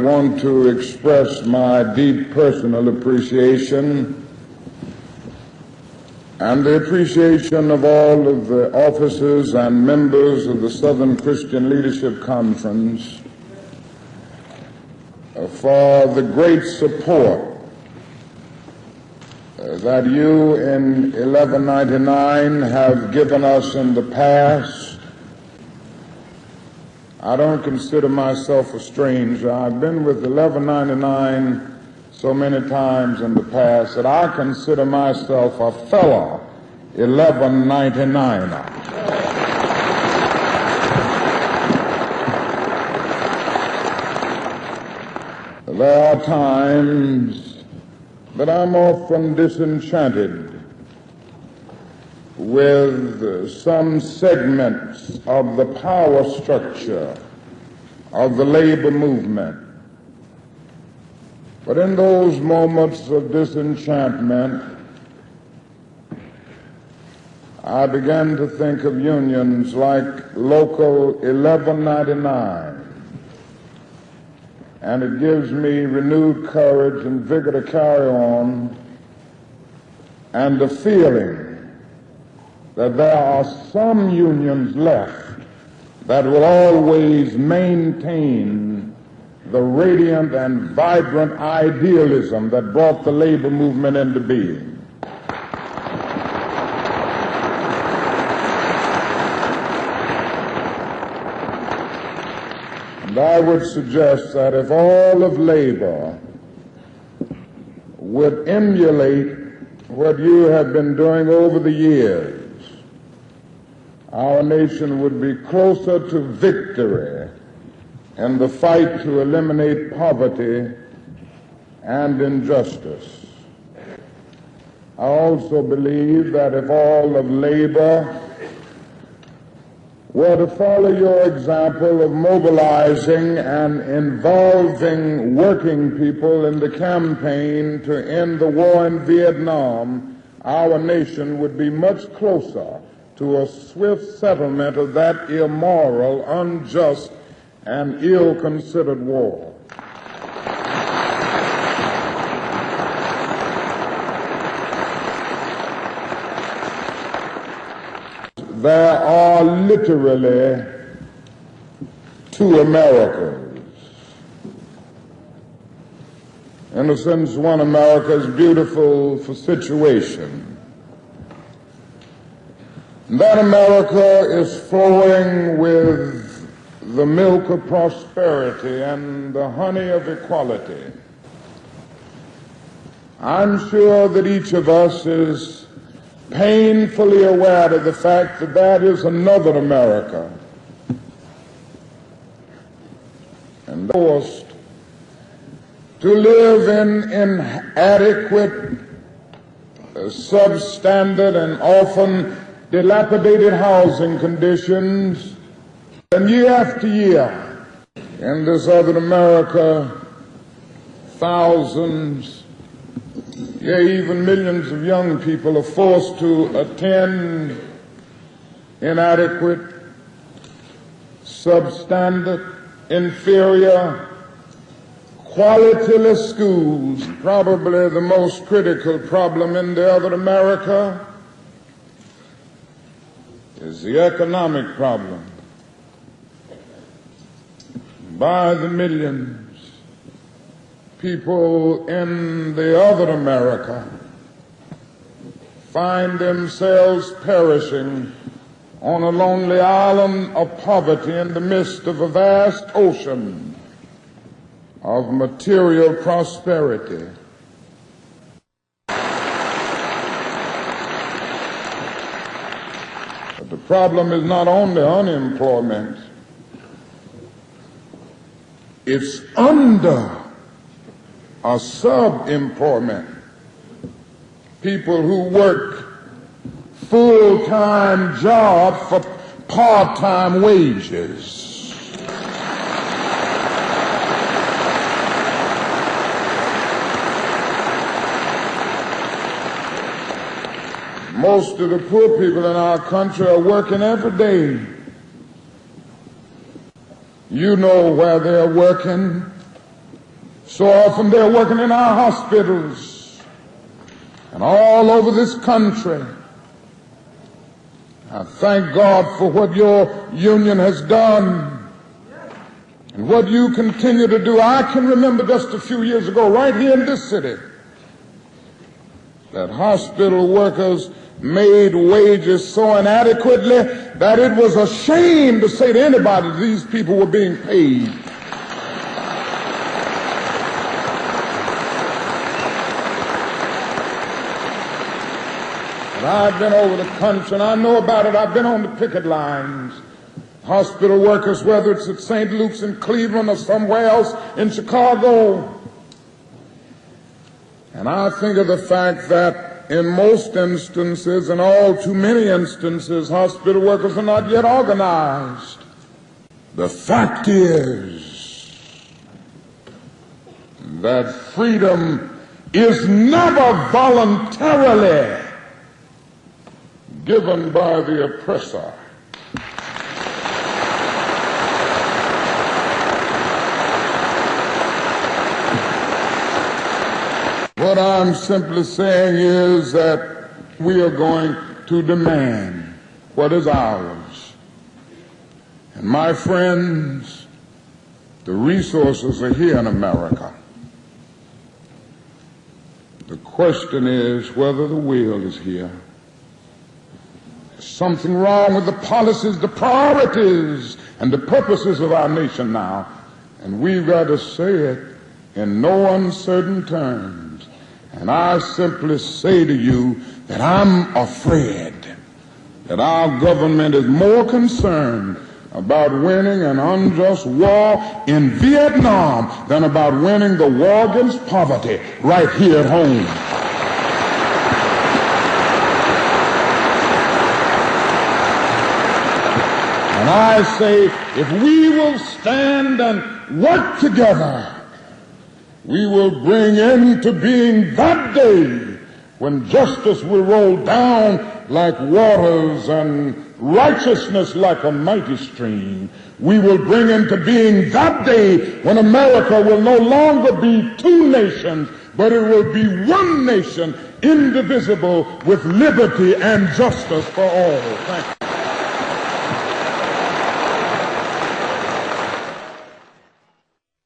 want to express my deep personal appreciation and the appreciation of all of the officers and members of the Southern Christian Leadership Conference for the great support that you in 1199 have given us in the past. I don't consider myself a stranger. I've been with 1199 so many times in the past that I consider myself a fellow 1199er. There are times that I'm often disenchanted with some segments of the power structure of the labor movement. But in those moments of disenchantment, I began to think of unions like Local 1199, and it gives me renewed courage and vigor to carry on, and the feeling that there are some unions left that will always maintain the radiant and vibrant idealism that brought the labor movement into being. And I would suggest that if all of labor would emulate what you have been doing over the years, our nation would be closer to victory in the fight to eliminate poverty and injustice. I also believe that if all of labor were to follow your example of mobilizing and involving working people in the campaign to end the war in Vietnam, our nation would be much closer to a swift settlement of that immoral, unjust, and ill-considered war. There are literally two Americas. In a sense, one America is beautiful for situation. That America is flowing with the milk of prosperity and the honey of equality. I'm sure that each of us is painfully aware of the fact that that is another America, and forced to live in inadequate, substandard, and often dilapidated housing conditions. And year after year, in this other America, thousands, yeah, even millions of young people are forced to attend inadequate, substandard, inferior, qualityless schools. Probably the most critical problem in the other America is the economic problem. By the millions, people in the other America find themselves perishing on a lonely island of poverty in the midst of a vast ocean of material prosperity. But the problem is not only unemployment, it's under or sub-employment. People who work full-time jobs for part-time wages. Most of the poor people in our country are working every day. You know where they're working. So often they're working in our hospitals and all over this country. I thank God for what your union has done and what you continue to do. I can remember just a few years ago, right here in this city, that hospital workers made wages so inadequately that it was a shame to say to anybody that these people were being paid. And I've been over the country and I know about it. I've been on the picket lines. Hospital workers, whether it's at St. Luke's in Cleveland or somewhere else in Chicago. And I think of the fact that in most instances, in all too many instances, hospital workers are not yet organized. The fact is that freedom is never voluntarily given by the oppressor. What I'm simply saying is that we are going to demand what is ours. And my friends, the resources are here in America. The question is whether the will is here. There's something wrong with the policies, the priorities, and the purposes of our nation now. And we've got to say it in no uncertain terms. And I simply say to you that I'm afraid that our government is more concerned about winning an unjust war in Vietnam than about winning the war against poverty right here at home. And I say, if we will stand and work together, we will bring into being that day when justice will roll down like waters and righteousness like a mighty stream. We will bring into being that day when America will no longer be two nations, but it will be one nation, indivisible, with liberty and justice for all. Thank you.